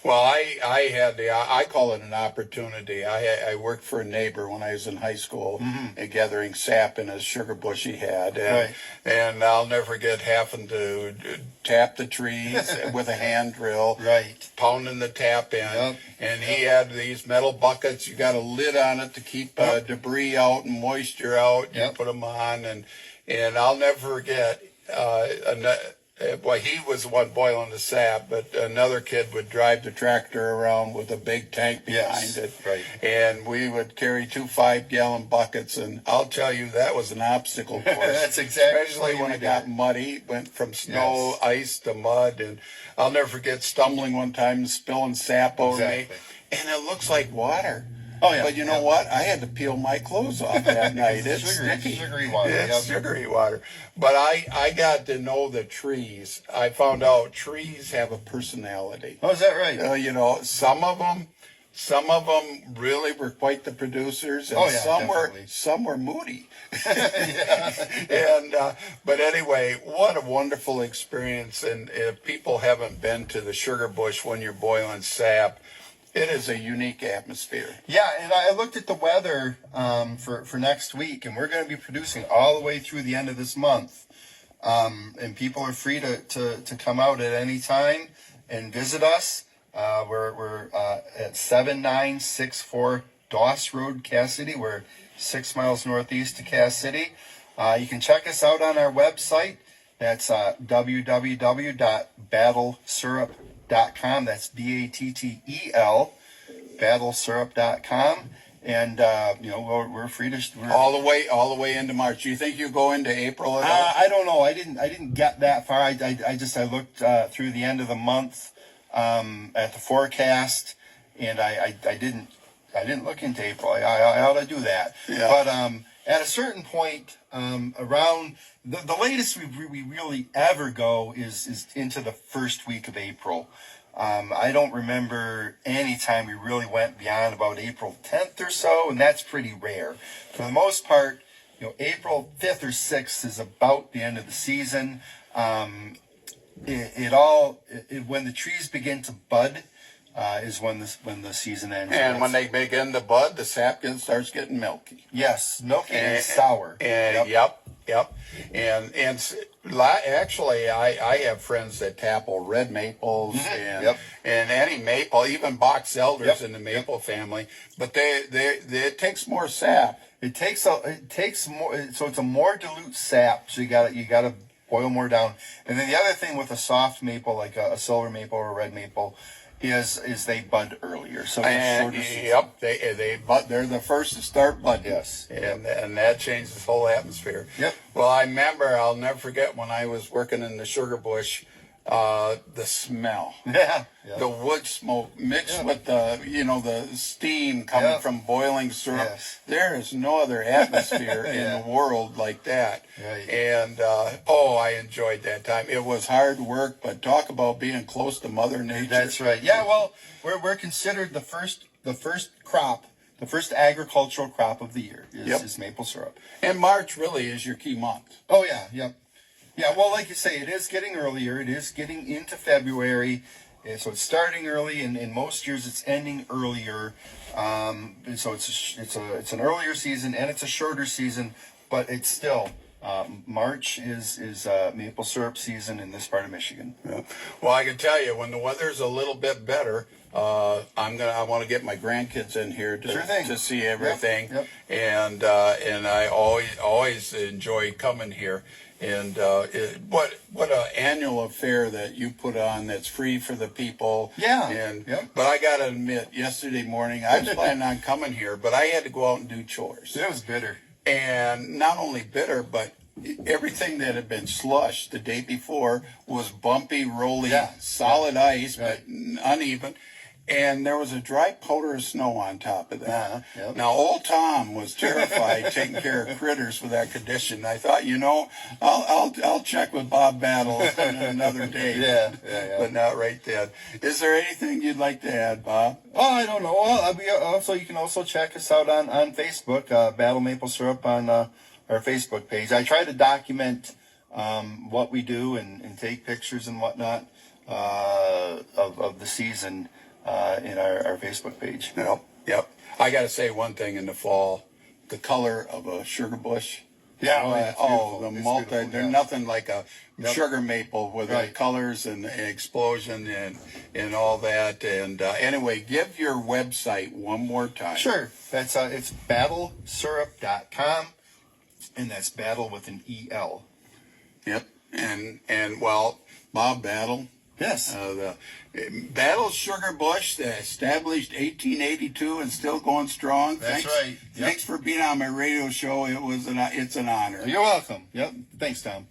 Well, I had I call it an opportunity. I worked for a neighbor when I was in high school, gathering sap in a sugar bush he had, and I'll never forget having to tap the trees with a hand drill, pounding the tap in, and he had these metal buckets. You got a lid on it to keep debris out and moisture out. You put them on, and I'll never forget. Well, he was the one boiling the sap, but another kid would drive the tractor around with a big tank behind it. And we would carry 2 5-gallon buckets, and I'll tell you, that was an obstacle course. That's exactly especially when it got muddy, went from snow, ice to mud, and I'll never forget stumbling one time and spilling sap over me, and it looks like water. Oh, yeah. But you know what? I had to peel my clothes off that night. It's sticky. Sugary water. It's sugary water. But I got to know the trees. I found out trees have a personality. Oh, is that right? You know, some of them really were quite the producers, and some were moody. And but anyway, what a wonderful experience! And if people haven't been to the sugar bush when you're boiling sap, it is a unique atmosphere. Yeah, and I looked at the weather for next week, and we're going to be producing all the way through the end of this month. And people are free to come out at any time and visit us. We're at 7964 Doss Road, Cass City. We're 6 miles northeast of Cass City. You can check us out on our website. That's www.battlesyrup.com. That's BATTEL, battlesyrup.com, and we're free to all the way into March. Do you think you go into April at all? I don't know. I didn't get that far. I looked through the end of the month at the forecast, and I didn't look into April. I ought to do that. Yeah. But at a certain point, around the latest we really ever go is into the first week of April. I don't remember any time we really went beyond about April 10th or so, and that's pretty rare. For the most part, April 5th or 6th is about the end of the season. When the trees begin to bud, is when the season ends. And when they begin to bud, the sap starts getting milky. Yes, milky and sour. And yep. And actually, I have friends that tackle red maples and any maple, even box elders in the maple family. But it takes more sap. It takes more, so it's a more dilute sap. So you gotta boil more down. And then the other thing with a soft maple, like a silver maple or a red maple, is they bud earlier. So they're the first to start budding. Yes. And that changes the whole atmosphere. Yep. Well, I'll never forget when I was working in the sugar bush, the smell. Yeah. The wood smoke mixed with the steam coming from boiling syrup. Yes. There is no other atmosphere in the world like that. Right. And I enjoyed that time. It was hard work, but talk about being close to Mother Nature. That's right. Yeah. Well, we're considered the first crop, the first agricultural crop of the year is maple syrup. And March really is your key month. Oh yeah. Yep. Yeah, well, like you say, it is getting earlier. It is getting into February, so it's starting early, and in most years it's ending earlier. So it's an earlier season and it's a shorter season, but it's still March is maple syrup season in this part of Michigan. Yeah. Well, I can tell you when the weather's a little bit better, I want to get my grandkids in here to see everything, and I always enjoy coming here. And what an annual affair that you put on that's free for the people. Yeah. But I got to admit, yesterday morning I was planning on coming here, but I had to go out and do chores. It was bitter. And not only bitter, but everything that had been slush the day before was bumpy, rolly, solid ice, but uneven. And there was a dry powder of snow on top of that. Now, old Tom was terrified taking care of critters with that condition. I thought, I'll check with Bob Battle another day. But not right then. Is there anything you'd like to add, Bob? Oh, I don't know. Well, you can also check us out on Facebook, Battle Maple Syrup on our Facebook page. I try to document what we do and take pictures and whatnot of the season. in our Facebook page. Yep. I got to say one thing in the fall, the color of a sugar bush. Yeah. The multi. There's nothing like a sugar maple with the colors and explosion and all that. And anyway, give your website one more time. Sure. That's it's battlesyrup.com, and that's battle with an EL. Yep. And well, Bob Battle. Yes. The Battle Sugar Bush, established 1882 and still going strong. That's right. Yep. Thanks for being on my radio show. It's an honor. You're welcome. Yep. Thanks, Tom.